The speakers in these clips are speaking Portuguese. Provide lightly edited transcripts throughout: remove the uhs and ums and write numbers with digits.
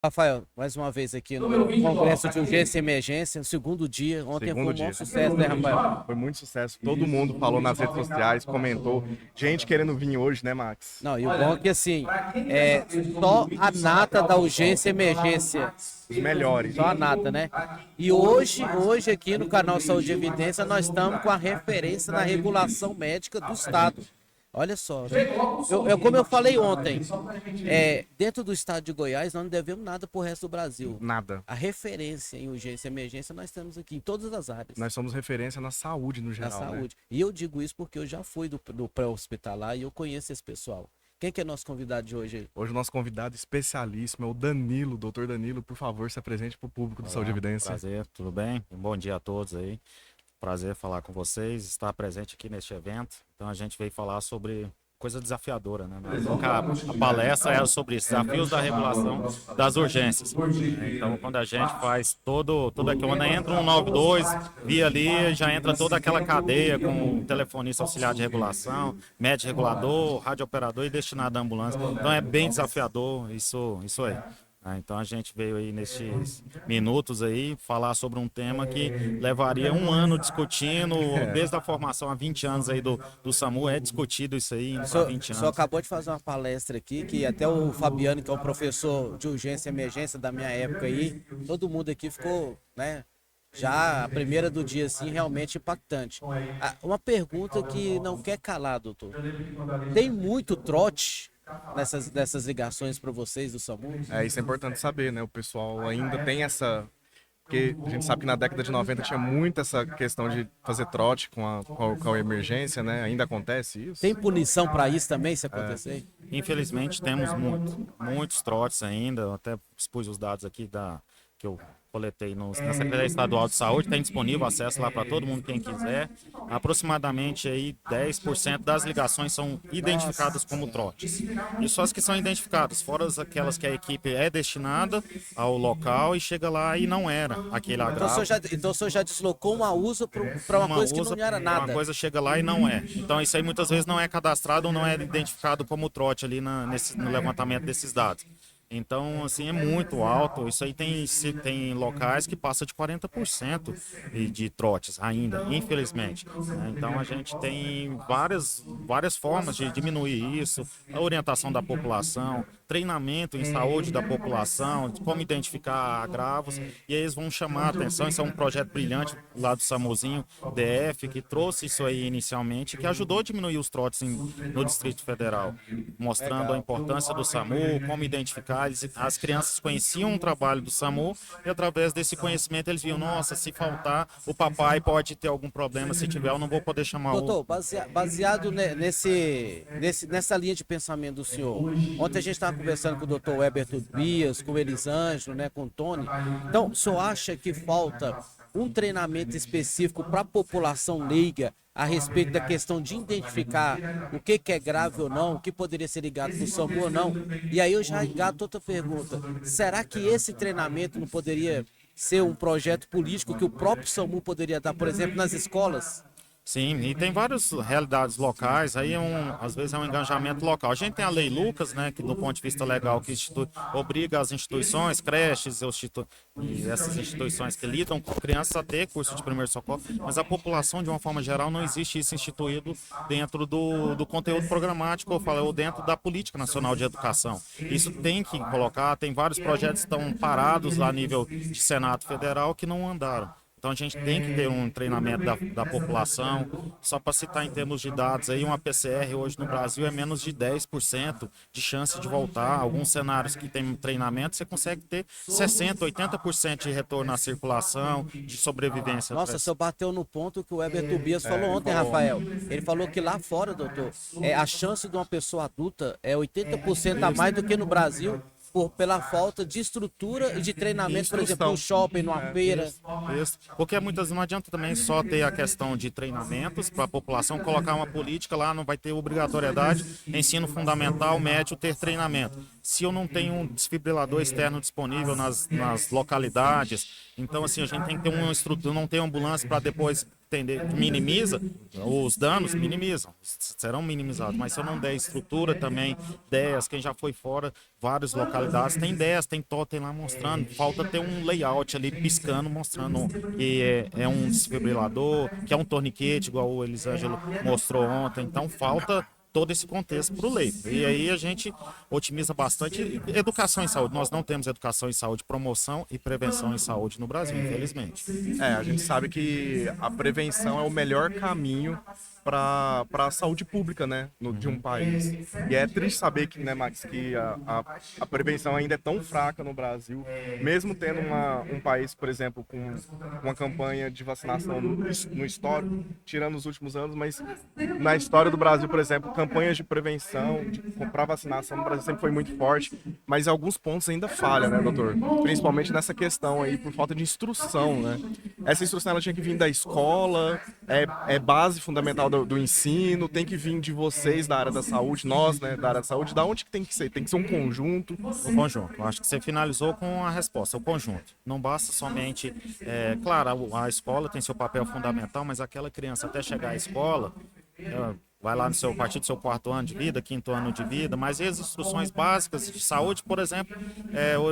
Rafael, mais uma vez aqui no Congresso de Urgência e Emergência, no segundo dia. Ontem foi um bom sucesso, né, Rafael? Foi muito sucesso. Todo mundo falou nas redes sociais, comentou. Gente querendo vir hoje, né, Max? Não, e o bom é que, assim, é só a nata da urgência e emergência. Os melhores. Só a nata, né? E hoje aqui no canal Saúde e Evidência, nós estamos com a referência na regulação médica do Estado. Olha só, como eu falei ontem, dentro do estado de Goiás, nós não devemos nada pro resto do Brasil. Nada. A referência em urgência e emergência nós temos aqui, em todas as áreas. Nós somos referência na saúde no geral, Na saúde. Né? E eu digo isso porque eu já fui do pré-hospitalar e eu conheço esse pessoal. Quem que é nosso convidado de hoje? Hoje o nosso convidado especialíssimo é o Danilo, doutor Danilo. Por favor, se apresente para o público do Saúde e Evidência. Prazer, tudo bem? Um bom dia a todos aí. Prazer falar com vocês, estar presente aqui neste evento. Então a gente veio falar sobre coisa desafiadora, né? A palestra é sobre desafios da regulação das urgências. Então, quando a gente faz todo aqui, quando entra um 92, via ali, já entra toda aquela cadeia com o telefonista auxiliar de regulação, médico regulador, radiooperador e destinado à ambulância. Então, é bem desafiador isso aí. Então a gente veio aí nesses minutos aí falar sobre um tema que levaria um ano discutindo, desde a formação há 20 anos aí do SAMU, é discutido isso aí há 20 anos. O senhor acabou de fazer uma palestra aqui, que até o Fabiano, que é um professor de urgência e emergência da minha época aí, todo mundo aqui ficou, né, já a primeira do dia, assim, realmente impactante. Uma pergunta que não quer calar, doutor. Tem muito trote nessas ligações para vocês do SAMU? Isso é importante saber, né? O pessoal ainda tem essa... Porque a gente sabe que na década de 90 tinha muito essa questão de fazer trote com a emergência, né? Ainda acontece isso? Tem punição para isso também, se acontecer? Infelizmente temos muitos trotes ainda. Eu até expus os dados aqui que eu coletei na Secretaria Estadual de Saúde, tem disponível acesso lá para todo mundo, quem quiser. Aproximadamente aí 10% das ligações são identificadas como trotes. E só as que são identificadas, fora aquelas que a equipe é destinada ao local e chega lá e não era aquele agravo. Então o senhor já deslocou uma USA para uma coisa que não era nada. Uma coisa chega lá e não é. Então isso aí muitas vezes não é cadastrado ou não é identificado como trote ali no levantamento desses dados. Então, assim, é muito alto. Isso aí tem locais que passa de 40% de trotes ainda, infelizmente. Então, a gente tem várias formas de diminuir isso. A orientação da população, treinamento em saúde da população, de como identificar agravos. E aí eles vão chamar a atenção. Isso é um projeto brilhante lá do SAMUzinho, DF, que trouxe isso aí inicialmente, que ajudou a diminuir os trotes no Distrito Federal, mostrando a importância do SAMU, como identificar. As crianças conheciam o trabalho do SAMU e através desse conhecimento eles viam, nossa, se faltar, o papai pode ter algum problema, se tiver eu não vou poder chamar Doutor, baseado nessa linha de pensamento do senhor, ontem a gente estava conversando com o doutor Weber Tobias, com o Elisângelo, né, com o Tony. Então, o senhor acha que falta um treinamento específico para a população leiga a respeito da questão de identificar o que é grave ou não, o que poderia ser ligado para o SAMU ou não? E aí eu já engato outra pergunta. Será que esse treinamento não poderia ser um projeto político que o próprio SAMU poderia dar, por exemplo, nas escolas? Sim, e tem várias realidades locais, aí às vezes é um engajamento local. A gente tem a Lei Lucas, né, que do ponto de vista legal, que obriga as instituições, creches e essas instituições que lidam com crianças a ter curso de primeiro socorro, mas a população, de uma forma geral, não existe isso instituído dentro do conteúdo programático, ou dentro da Política Nacional de Educação. Isso tem que colocar, tem vários projetos que estão parados lá a nível de Senado Federal que não andaram. Então a gente tem que ter um treinamento da população. Só para citar em termos de dados, aí uma PCR hoje no Brasil é menos de 10% de chance de voltar. Alguns cenários que tem treinamento, você consegue ter 60%, 80% de retorno à circulação, de sobrevivência. Nossa, o senhor bateu no ponto que o Weber Tobias falou ontem, Rafael. Ele falou que lá fora, doutor, a chance de uma pessoa adulta é 80% a mais do que no Brasil. pela falta de estrutura e de treinamento, por exemplo, no Instrução. shopping, numa feira. Isso. Porque muitas não adianta também só ter a questão de treinamentos para a população, colocar uma política lá, não vai ter obrigatoriedade, ensino fundamental, médio, ter treinamento. Se eu não tenho um desfibrilador externo disponível nas localidades, então assim, a gente tem que ter uma estrutura, não ter ambulância para depois entender, minimiza os danos, minimizam, serão minimizados. Mas se eu não der estrutura também, ideias, quem já foi fora, várias localidades tem ideias, tem totem lá mostrando, falta ter um layout ali piscando, mostrando que é um desfibrilador, que é um torniquete, igual o Elisângelo mostrou ontem. Então falta todo esse contexto para o leigo. E aí a gente otimiza bastante educação em saúde. Nós não temos educação em saúde, promoção e prevenção em saúde no Brasil, infelizmente. A gente sabe que a prevenção é o melhor caminho para a saúde pública, né, de um país. E é triste saber que, né, Max, que a prevenção ainda é tão fraca no Brasil, mesmo tendo um país, por exemplo, com uma campanha de vacinação no histórico, tirando os últimos anos, mas na história do Brasil, por exemplo, campanhas de prevenção, para vacinação no Brasil sempre foi muito forte, mas em alguns pontos ainda falha, né, doutor? Principalmente nessa questão aí, por falta de instrução, né? Essa instrução ela tinha que vir da escola, é base fundamental do ensino, tem que vir de vocês da área da saúde, nós, né, da área da saúde. Da onde que tem que ser? Tem que ser um conjunto. O conjunto. Eu acho que você finalizou com a resposta, o conjunto. Não basta somente... claro, a escola tem seu papel fundamental, mas aquela criança até chegar à escola... vai lá a partir do seu 4º ano de vida, 5º ano de vida, mas e as instruções básicas de saúde, por exemplo,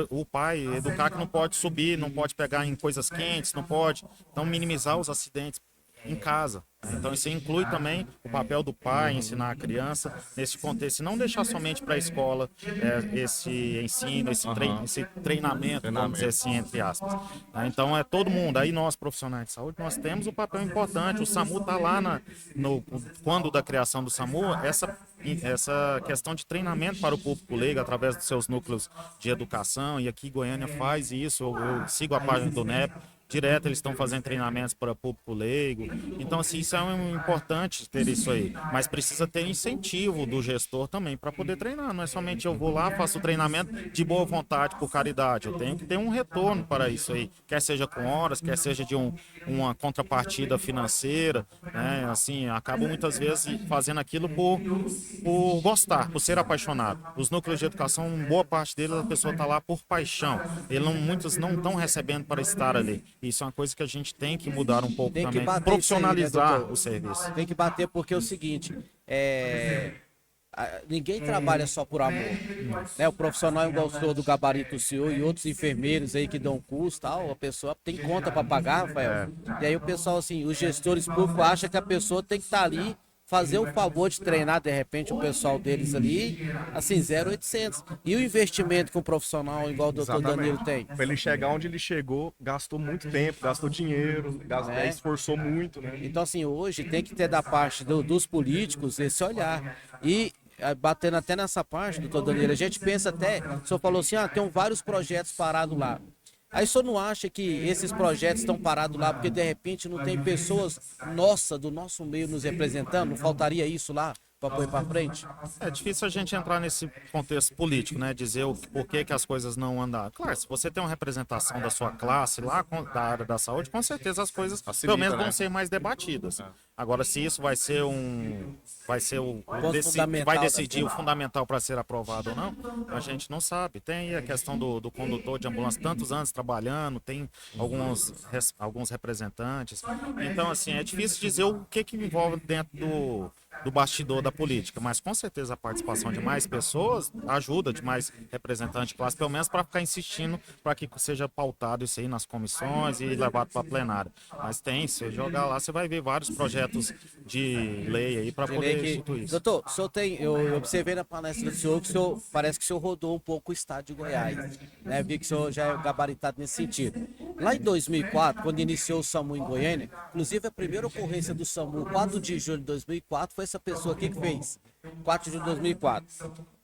o pai educar que não pode subir, não pode pegar em coisas quentes, não pode, então minimizar os acidentes em casa. Então isso inclui também o papel do pai, ensinar a criança nesse contexto, e não deixar somente para a escola esse ensino, esse treinamento, vamos dizer assim, entre aspas. Então é todo mundo, aí nós profissionais de saúde, nós temos um papel importante, o SAMU está lá quando da criação do SAMU, essa questão de treinamento para o público leigo através dos seus núcleos de educação, e aqui Goiânia faz isso, eu sigo a página do NEP, direto eles estão fazendo treinamentos para público leigo. Então, assim, isso é importante ter isso aí. Mas precisa ter incentivo do gestor também para poder treinar. Não é somente eu vou lá, faço o treinamento de boa vontade, por caridade. Eu tenho que ter um retorno para isso aí. Quer seja com horas, quer seja de uma contrapartida financeira. Né? Assim, acabo muitas vezes fazendo aquilo por gostar, por ser apaixonado. Os núcleos de educação, boa parte deles, a pessoa está lá por paixão. Muitos não estão recebendo para estar ali. Isso é uma coisa que a gente tem que mudar um pouco também, profissionalizar o serviço. Tem que bater porque é o seguinte, ninguém trabalha só por amor, né? O profissional igual o senhor do gabarito, o senhor e outros enfermeiros aí que dão curso, tal, a pessoa tem conta para pagar, Rafael. E aí o pessoal, assim, os gestores públicos acham que a pessoa tem que estar ali, fazer o favor de treinar, de repente, o pessoal deles ali, assim, 0,800. E o investimento que um profissional igual o doutor Danilo tem? Para ele chegar onde ele chegou, gastou muito tempo, gastou dinheiro, esforçou muito, né? Então, assim, hoje tem que ter da parte dos políticos esse olhar. E batendo até nessa parte, doutor Danilo, a gente pensa até, o senhor falou assim, tem vários projetos parados lá. Aí o senhor não acha que esses projetos estão parados lá porque de repente não tem pessoas do nosso meio nos representando? Não faltaria isso lá para pôr para frente? É difícil a gente entrar nesse contexto político, né? Dizer por que as coisas não andaram. Claro, se você tem uma representação da sua classe lá, da área da saúde, com certeza as coisas, facilita, pelo menos, vão ser mais debatidas. Agora, se isso vai decidir o fundamental para ser aprovado ou não, a gente não sabe. Tem a questão do condutor de ambulância, tantos anos trabalhando, tem alguns representantes. Então, assim, é difícil dizer o que envolve dentro do bastidor da política, mas com certeza a participação de mais pessoas ajuda, de mais representantes de classe, pelo menos para ficar insistindo para que seja pautado isso aí nas comissões e levado para a plenária. Mas se eu jogar lá, você vai ver vários projetos de lei aí para poder instituir isso. Doutor, o senhor eu observei na palestra do senhor que parece que o senhor rodou um pouco o estado de Goiás, né? Vi que o senhor já é gabaritado nesse sentido. Lá em 2004, quando iniciou o SAMU em Goiânia, inclusive a primeira ocorrência do SAMU, 4 de julho de 2004, foi essa pessoa aqui que fez, 4 de julho de 2004.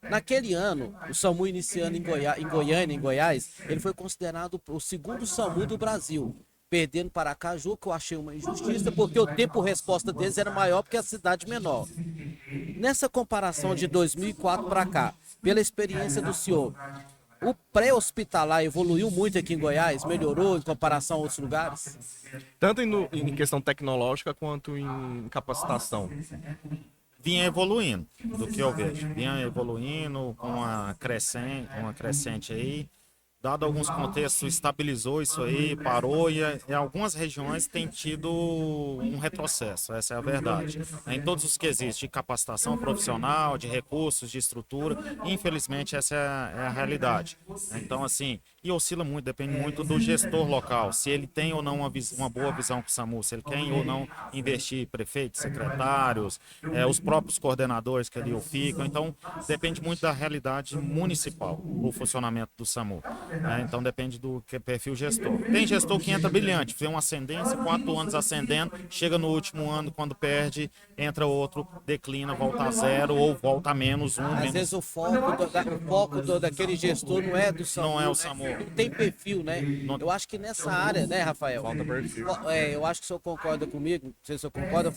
Naquele ano, o SAMU iniciando em Goiânia, em Goiás, ele foi considerado o segundo SAMU do Brasil, perdendo para Aracaju, que eu achei uma injustiça, porque o tempo-resposta deles era maior porque a cidade menor. Nessa comparação de 2004 para cá, pela experiência do senhor, O pré-hospitalar evoluiu muito aqui em Goiás? Melhorou em comparação a outros lugares? Tanto em questão tecnológica quanto em capacitação. Vinha evoluindo, do que eu vejo. Vinha evoluindo com uma crescente aí. Dado alguns contextos, estabilizou isso aí, parou e em algumas regiões tem tido um retrocesso, essa é a verdade. Em todos os quesitos de capacitação profissional, de recursos, de estrutura, infelizmente essa é a realidade. Então, assim, e oscila muito, depende muito do gestor local, se ele tem ou não uma boa visão com o SAMU, se ele quer ou não investir prefeitos, secretários, os próprios coordenadores que ali ficam. Então, depende muito da realidade municipal, o funcionamento do SAMU. Então depende do perfil gestor. Tem gestor que entra brilhante, tem uma ascendência, 4 anos ascendendo, chega no último ano, quando perde, entra outro, declina, volta a zero ou volta a menos um. Às vezes o foco daquele gestor não é do SAMU. Não é o SAMU. Não tem perfil, né? Eu acho que nessa área, né, Rafael? Falta perfil. Eu acho que o senhor concorda comigo, não sei se o senhor concorda,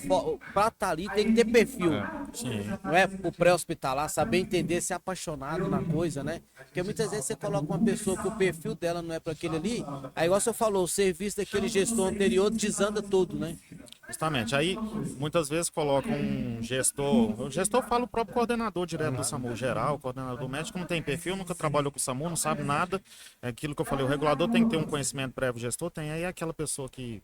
pra estar ali tem que ter perfil. Sim. Não é o pré-hospitalar, saber entender, ser apaixonado na coisa, né? Porque muitas vezes você coloca uma pessoa que o perfil dela não é para aquele ali, aí igual você falou, o serviço daquele gestor anterior desanda tudo, né? Justamente. Aí, muitas vezes colocam um gestor. O gestor fala o próprio coordenador direto do SAMU geral, o coordenador médico não tem perfil, nunca trabalhou com o SAMU, não sabe nada. É aquilo que eu falei, o regulador tem que ter um conhecimento prévio, o gestor tem. Aí aquela pessoa que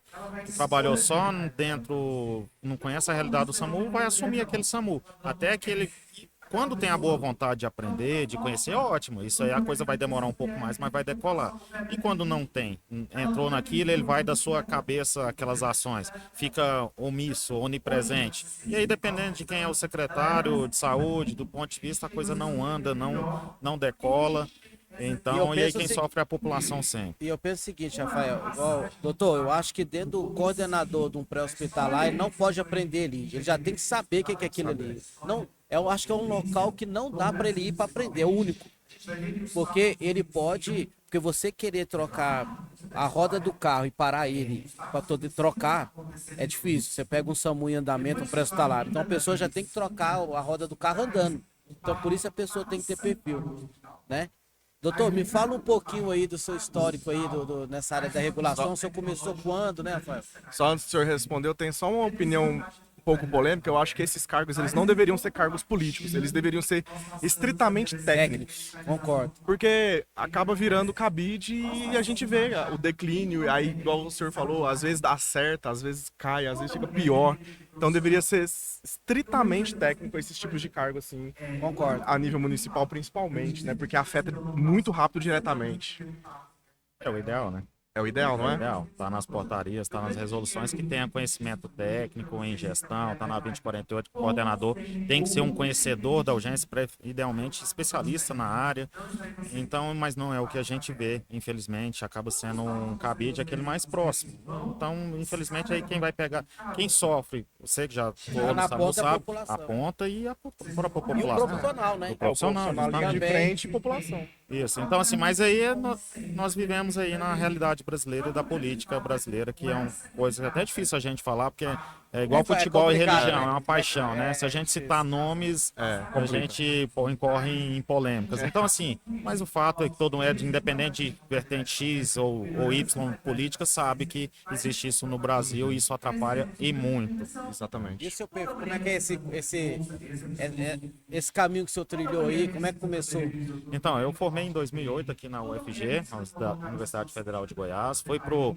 trabalhou só dentro, não conhece a realidade do SAMU, vai assumir aquele SAMU. Até que ele. Quando tem a boa vontade de aprender, de conhecer, ótimo. Isso aí a coisa vai demorar um pouco mais, mas vai decolar. E quando não tem, entrou naquilo, ele vai da sua cabeça aquelas ações. Fica omisso, onipresente. E aí, dependendo de quem é o secretário de saúde, do ponto de vista, a coisa não anda, não decola. Então, e aí quem sofre é a população sempre. E eu penso o seguinte, Rafael, doutor, eu acho que dentro do coordenador de um pré-hospitalar, ele não pode aprender ali. Ele já tem que saber o que é aquilo ali. Não, eu acho que é um local que não dá para ele ir para aprender, é o único. Porque ele pode, porque você querer trocar a roda do carro e parar ele para poder trocar, é difícil. Você pega um SAMU em andamento, um pré-hospitalar. Então a pessoa já tem que trocar a roda do carro andando. Então por isso a pessoa tem que ter perfil, né? Doutor, me fala um pouquinho aí do seu histórico aí nessa área da regulação. O senhor começou quando, né, Rafael? Só antes do senhor responder, eu tenho só uma opinião um pouco polêmica. Eu acho que esses cargos, eles não deveriam ser cargos políticos, eles deveriam ser estritamente técnicos. Concordo. Porque acaba virando cabide e a gente vê o declínio, aí, igual o senhor falou, às vezes dá certo, às vezes cai, às vezes fica pior. Então deveria ser estritamente técnico esses tipos de cargo, assim. Concordo. A nível municipal, principalmente, né? Porque afeta muito rápido diretamente. É o ideal, né? É o ideal, não é? Legal, tá nas portarias, tá nas resoluções que tenha conhecimento técnico em gestão, tá na 2048, o coordenador tem que ser um conhecedor da urgência, idealmente especialista na área. Então, mas não é o que a gente vê, infelizmente, acaba sendo um cabide aquele mais próximo. Então, infelizmente, aí quem vai pegar, quem sofre, você que já na SAMU ponta é a sabe, população. a ponta e a própria E o população. profissional, né? O profissional, linha de Também. frente e população. Isso, então assim, mas aí nós vivemos aí na realidade brasileira e da política brasileira, que é uma coisa até difícil a gente falar, porque é igual futebol e religião, né? é uma paixão, né? Se a gente citar nomes, a gente incorre em polêmicas. Então assim, mas o fato é que todo mundo, independente de vertente X ou Y política, sabe que existe isso no Brasil e isso atrapalha e muito. Exatamente. E o seu perfil, como é que é esse caminho que o senhor trilhou aí? Como é que começou? Então, eu formei em 2008 aqui na UFG, da Universidade Federal de Goiás. Fui pro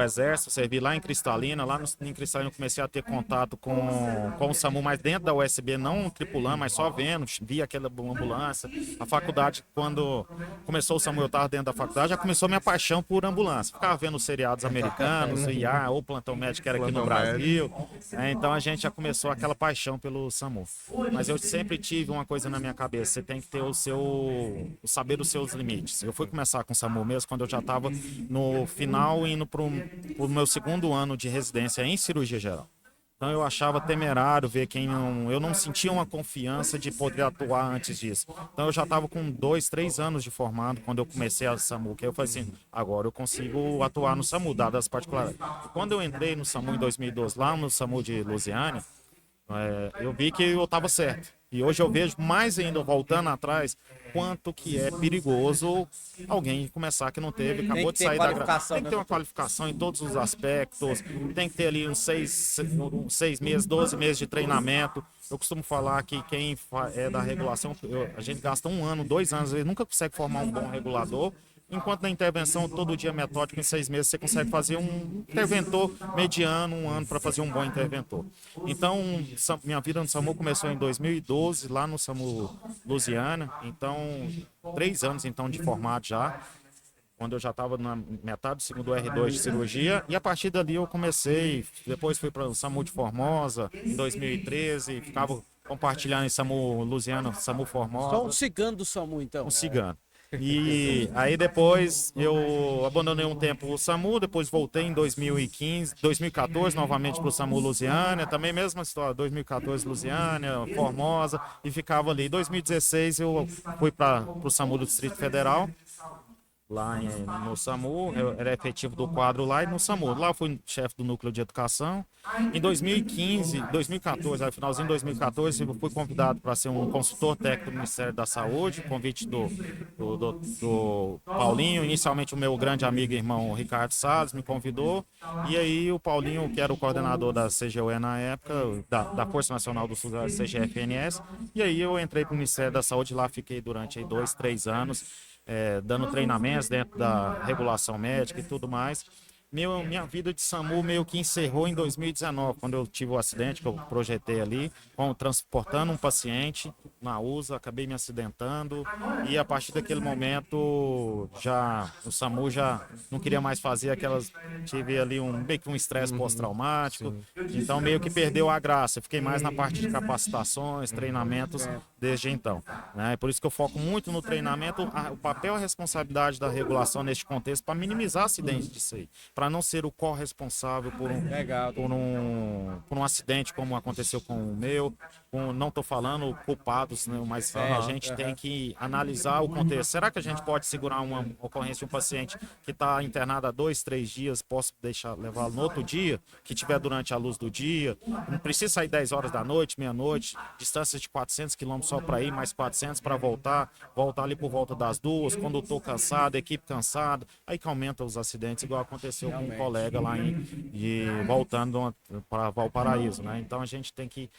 Exército, servi lá em Cristalina. Lá em Cristalina eu comecei a ter contato com o SAMU, mas dentro da USB, não tripulando, mas só vendo, via aquela ambulância. A faculdade, quando começou o SAMU, eu estava dentro da faculdade, já começou minha paixão por ambulância. Ficava vendo os seriados americanos, o IA, ou Plantão Médico, que era aqui no Brasil. Então a gente já começou aquela paixão pelo SAMU. Mas eu sempre tive uma coisa na minha cabeça, você tem que ter saber os seus limites. Eu fui começar com o SAMU mesmo quando eu já estava no final, indo para o meu segundo ano de residência em cirurgia geral. Então eu achava temerário ver eu não sentia uma confiança de poder atuar antes disso. Então eu já estava com 2, 3 anos de formado quando eu comecei a SAMU, que eu falei assim, agora eu consigo atuar no SAMU, dadas as particularidades. Quando eu entrei no SAMU em 2012, lá no SAMU de Lusiânia, eu vi que eu estava certo. E hoje eu vejo mais ainda, voltando atrás, quanto que é perigoso alguém começar que não teve, acabou de sair da qualificação, Tem que ter né, uma qualificação em todos os aspectos, tem que ter ali uns 6 meses, 12 meses de treinamento. Eu costumo falar que quem é da regulação, a gente gasta 1 ano, 2 anos, às vezes nunca consegue formar um bom regulador. Enquanto na intervenção, todo dia metódico, em 6 meses, você consegue fazer um interventor mediano, 1 ano para fazer um bom interventor. Então, minha vida no SAMU começou em 2012, lá no SAMU Lusiana. Então, 3 anos então de formado já, quando eu já estava na metade do segundo R2 de cirurgia. E a partir dali eu comecei, depois fui para o SAMU de Formosa, em 2013, ficava compartilhando em SAMU Lusiana, SAMU Formosa. Só um cigano do SAMU, então. Um cigano. E aí depois eu abandonei um tempo o SAMU, depois voltei em 2015, 2014 novamente para o SAMU Lusiânia, também mesma história, 2014 Lusiânia, Formosa, e ficava ali. Em 2016 eu fui para o SAMU do Distrito Federal, lá no SAMU, eu era efetivo do quadro lá e no SAMU. Lá eu fui chefe do núcleo de educação. Em 2015, 2014, no finalzinho de 2014, eu fui convidado para ser um consultor técnico do Ministério da Saúde, convite do Paulinho. Inicialmente o meu grande amigo e irmão Ricardo Salles me convidou. E aí o Paulinho, que era o coordenador da CGUE na época, da Força Nacional do Sul, da CGFNS. E aí eu entrei para o Ministério da Saúde, lá fiquei durante aí 2, 3 anos. Dando treinamentos dentro da regulação médica e tudo mais. Minha vida de SAMU meio que encerrou em 2019, quando eu tive o acidente que eu projetei ali, transportando um paciente na USA, acabei me acidentando e a partir daquele momento o SAMU já não queria mais fazer aquelas, tive ali meio que um estresse pós-traumático, então meio que perdeu a graça, fiquei mais na parte de capacitações, treinamentos desde então, né? Por isso que eu foco muito no treinamento, o papel e a responsabilidade da regulação neste contexto para minimizar acidentes disso aí, para não ser o corresponsável por um acidente como aconteceu com o meu. Não estou falando culpados, né, mas a gente tem que analisar o contexto. Será que a gente pode segurar uma ocorrência de um paciente que está internado há 2, 3 dias, posso levá-lo no outro dia, que tiver durante a luz do dia, não precisa sair 10 horas da noite, meia-noite, distância de 400 quilômetros só para ir, mais 400 para voltar ali por volta das 2, condutor cansado, equipe cansada, aí que aumenta os acidentes, igual aconteceu com um colega lá voltando para Valparaíso, né? Então a gente tem que,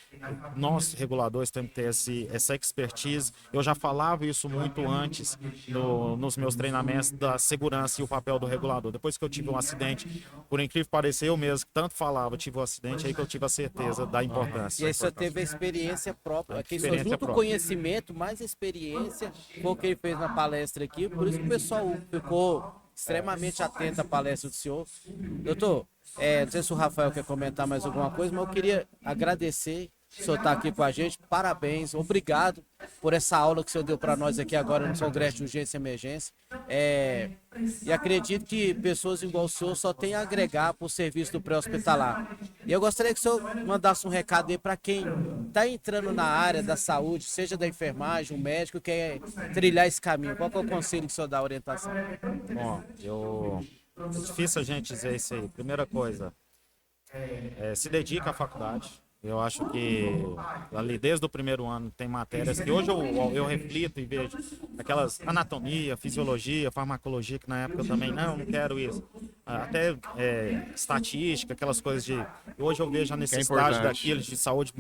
nós reguladores temos que ter essa expertise. Eu já falava isso muito antes nos meus treinamentos da segurança e o papel do regulador. Depois que eu tive um acidente, por incrível que pareça, eu mesmo que tanto falava, tive um acidente, aí que eu tive a certeza da importância. E aí você teve a experiência própria. Quem só junto o conhecimento, mais a experiência, foi o que ele fez na palestra aqui, por isso que o pessoal ficou extremamente atento à palestra do senhor. Doutor, não sei se o Rafael quer comentar mais alguma coisa, mas eu queria agradecer o senhor estar aqui com a gente. Parabéns, obrigado por essa aula que o senhor deu para nós aqui agora no Congresso de Urgência e Emergência. E acredito que pessoas igual o senhor só tem a agregar para o serviço do pré-hospitalar. E eu gostaria que o senhor mandasse um recado aí para quem está entrando na área da saúde, seja da enfermagem, um médico, que quer trilhar esse caminho. Qual que é o conselho que o senhor dá, a orientação? Bom, é difícil a gente dizer isso aí. Primeira coisa, se dedica à faculdade. Eu acho que ali desde o primeiro ano tem matérias que hoje eu reflito e vejo aquelas anatomia, fisiologia, farmacologia, que na época eu também não quero isso. Até estatística, aquelas coisas de... Hoje eu vejo a necessidade daquilo de saúde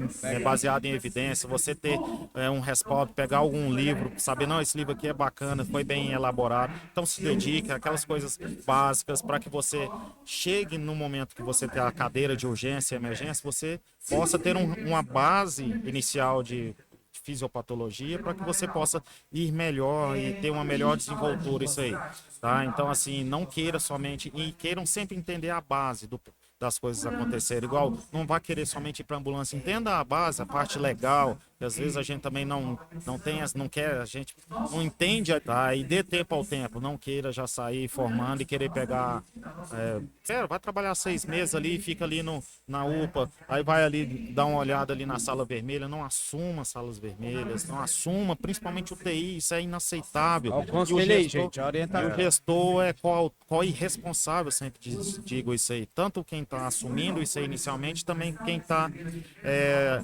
baseada em evidência, você ter um respaldo, pegar algum livro, saber, não, esse livro aqui é bacana, foi bem elaborado. Então se dedica aquelas coisas básicas para que você chegue no momento que você tem a cadeira de urgência e emergência, você possa ter uma base inicial de fisiopatologia para que você possa ir melhor e ter uma melhor desenvoltura, isso aí, tá? Então, assim, não queira somente, e queiram sempre entender a base das coisas acontecerem, igual, não vá querer somente ir para ambulância, entenda a base, a parte legal, que às vezes a gente também não tem, não quer, a gente não entende, tá? E dê tempo ao tempo, não queira já sair formando e querer pegar, sério, vai trabalhar 6 meses ali, fica ali na UPA, aí vai ali dar uma olhada ali na sala vermelha, não assuma salas vermelhas, não assuma, principalmente o TI, isso é inaceitável. Ó, o conselho aí, gente, orienta. E o gestor é qual irresponsável, sempre digo isso aí. Tanto quem está assumindo isso aí inicialmente, também quem está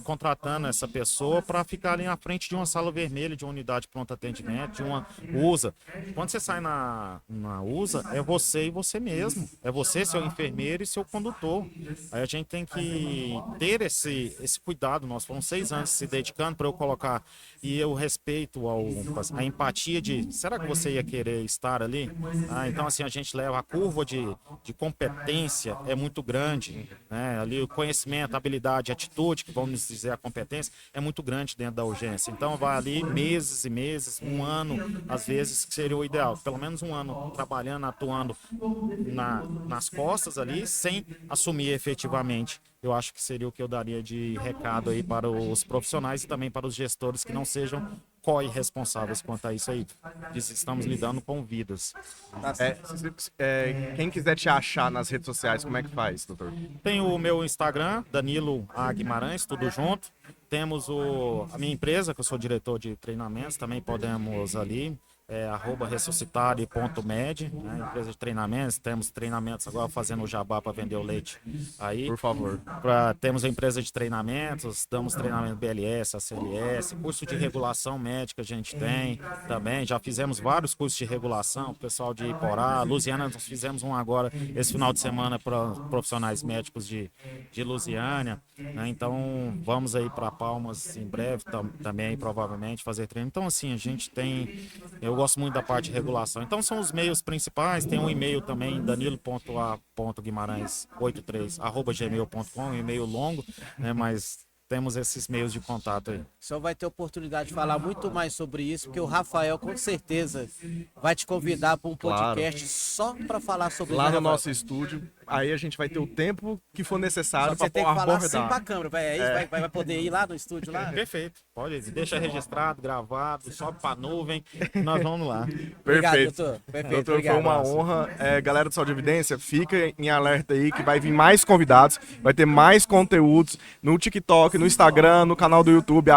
contratando essa pessoa para ficar ali na frente de uma sala vermelha, de uma unidade de pronto atendimento, de uma USA. Quando você sai na USA, é você e você mesmo. É você, seu enfermeiro e seu condutor. Aí a gente tem que ter esse cuidado. Nós fomos 6 anos se dedicando para eu colocar, e eu respeito a empatia de, será que você ia querer estar ali? Então, assim, a gente leva a curva de competência é muito grande, né? Ali o conhecimento, a habilidade, a atitude, que vamos dizer a competência, é muito grande dentro da urgência. Então, vai ali meses e meses, 1 ano, às vezes, que seria o ideal. Pelo menos 1 ano trabalhando, atuando nas costas ali, sem assumir efetivamente. Eu acho que seria o que eu daria de recado aí para os profissionais e também para os gestores que não sejam co-responsáveis quanto a isso aí. Estamos lidando com vidas. Quem quiser te achar nas redes sociais, como é que faz, doutor? Tem o meu Instagram, Danilo A. Guimarães, tudo junto. Temos a minha empresa, que eu sou diretor de treinamentos, também podemos ali. @ressuscitare.med, né? Empresa de treinamentos, temos treinamentos agora fazendo o jabá para vender o leite aí. Por favor. Temos a empresa de treinamentos, damos treinamento BLS, ACLS, curso de regulação médica a gente tem também, já fizemos vários cursos de regulação, pessoal de Iporá, Lusiana, nós fizemos um agora esse final de semana para profissionais médicos de Lusiânia, né? Então vamos aí para Palmas em breve também, provavelmente, fazer treino. Então assim, a gente tem, eu gosto muito da parte de regulação. Então são os meios principais, tem um e-mail também, danilo.a.guimarães83@gmail.com, um e-mail longo, né, mas temos esses meios de contato aí. O senhor vai ter oportunidade de falar muito mais sobre isso, porque o Rafael com certeza vai te convidar para um podcast só para falar sobre lá isso. no nosso estúdio. Aí a gente vai ter o tempo que for necessário Você para tem que falar abordar. assim para a câmera, vai poder ir lá no estúdio lá? Perfeito, pode, deixa registrado, gravado, sobe para nuvem, nós vamos lá. Obrigado, Perfeito. doutor. Perfeito, Doutor, obrigado. foi uma honra. Galera do Saúde e Evidência, fica em alerta aí que vai vir mais convidados, vai ter mais conteúdos no TikTok, no Instagram, no canal do YouTube,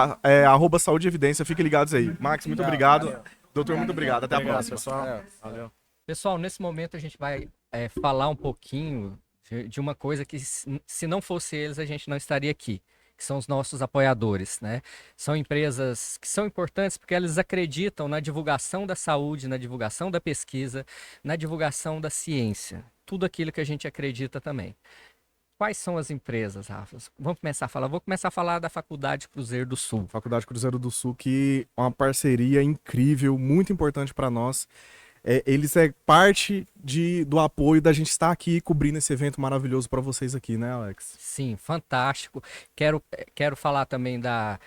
@Saúde e Evidência. Fiquem ligados aí. Max, muito obrigado. Valeu. Doutor, muito obrigado. Até a Obrigado, próxima. pessoal. Valeu. Pessoal, nesse momento a gente vai falar um pouquinho de uma coisa que, se não fosse eles, a gente não estaria aqui, que são os nossos apoiadores, né? São empresas que são importantes porque elas acreditam na divulgação da saúde, na divulgação da pesquisa, na divulgação da ciência, tudo aquilo que a gente acredita também. Quais são as empresas, Rafa? Vamos começar a falar. Vou começar a falar da Faculdade Cruzeiro do Sul. Faculdade Cruzeiro do Sul, que é uma parceria incrível, muito importante para nós. Eles é parte do apoio da gente estar aqui cobrindo esse evento maravilhoso para vocês aqui, né, Alex? Sim, fantástico. Quero falar também da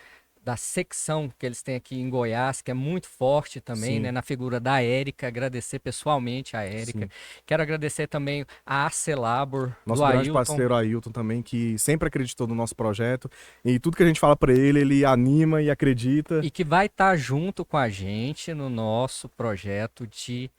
secção que eles têm aqui em Goiás, que é muito forte também, né, na figura da Érica, agradecer pessoalmente a Érica. Sim. Quero agradecer também a Acelabor, nosso grande parceiro Ailton também, que sempre acreditou no nosso projeto, e tudo que a gente fala para ele anima e acredita. E que vai estar junto com a gente no nosso projeto de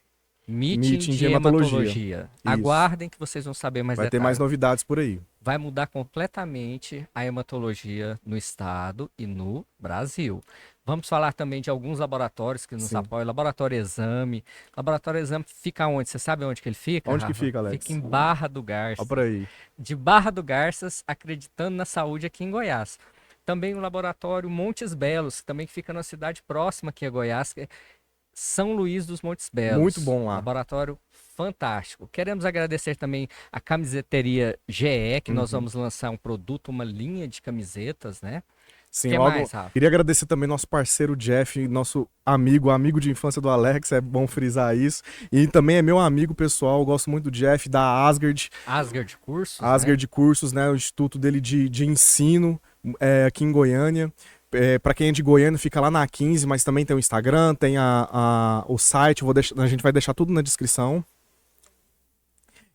Meeting de hematologia. Aguardem que vocês vão saber mais detalhes. Vai ter mais novidades por aí. Vai mudar completamente a hematologia no estado e no Brasil. Vamos falar também de alguns laboratórios que nos apoiam. Laboratório Exame. Laboratório Exame fica onde? Você sabe onde que ele fica? Onde que fica, Alex? Fica em Barra do Garças. Olha por aí. De Barra do Garças, acreditando na saúde aqui em Goiás. Também o laboratório Montes Belos, que também fica na cidade próxima aqui a Goiás, que é São Luís dos Montes Belos. Muito bom lá. Laboratório fantástico. Queremos agradecer também a camiseteria GE, que nós vamos lançar um produto, uma linha de camisetas, né? Sim, logo, queria agradecer também nosso parceiro Jeff, nosso amigo de infância do Alex, é bom frisar isso. E também é meu amigo pessoal, eu gosto muito do Jeff, da Asgard. Asgard Cursos. Asgard Cursos, né? O instituto dele de ensino aqui em Goiânia. Para quem é de Goiânia, fica lá na 15, mas também tem o Instagram, tem o site, a gente vai deixar tudo na descrição.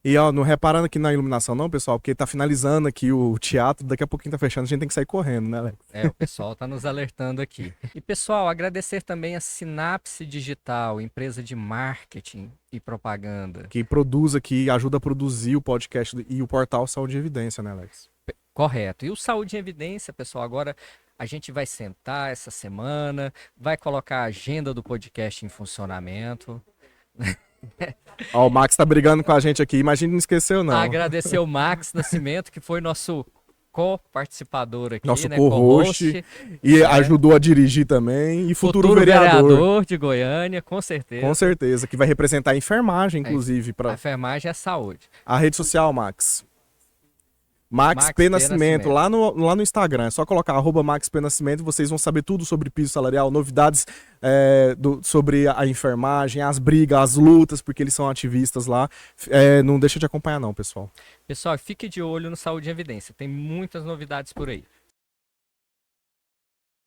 E ó, não reparando aqui na iluminação não, pessoal, porque tá finalizando aqui o teatro, daqui a pouquinho tá fechando, a gente tem que sair correndo, né, Alex? O pessoal tá nos alertando aqui. E pessoal, agradecer também a Sinapse Digital, empresa de marketing e propaganda. Que produz aqui, ajuda a produzir o podcast e o portal Saúde e Evidência, né, Alex? Correto. E o Saúde em Evidência, pessoal, agora a gente vai sentar essa semana, vai colocar a agenda do podcast em funcionamento. Ó, o Max tá brigando com a gente aqui, imagina não esqueceu não. Agradecer o Max Nascimento, que foi nosso co-participador aqui, Nosso né? co-host, e ajudou a dirigir também, e futuro vereador vereador. de Goiânia, com certeza. Com certeza, que vai representar a enfermagem, inclusive, A para enfermagem é a saúde. a rede social, Max. Max P. Nascimento, lá no Instagram. É só colocar @Max P. Nascimento, vocês vão saber tudo sobre piso salarial, novidades sobre a enfermagem, as brigas, as lutas, porque eles são ativistas lá. Não deixa de acompanhar não, pessoal. Pessoal, fique de olho no Saúde em Evidência. Tem muitas novidades por aí.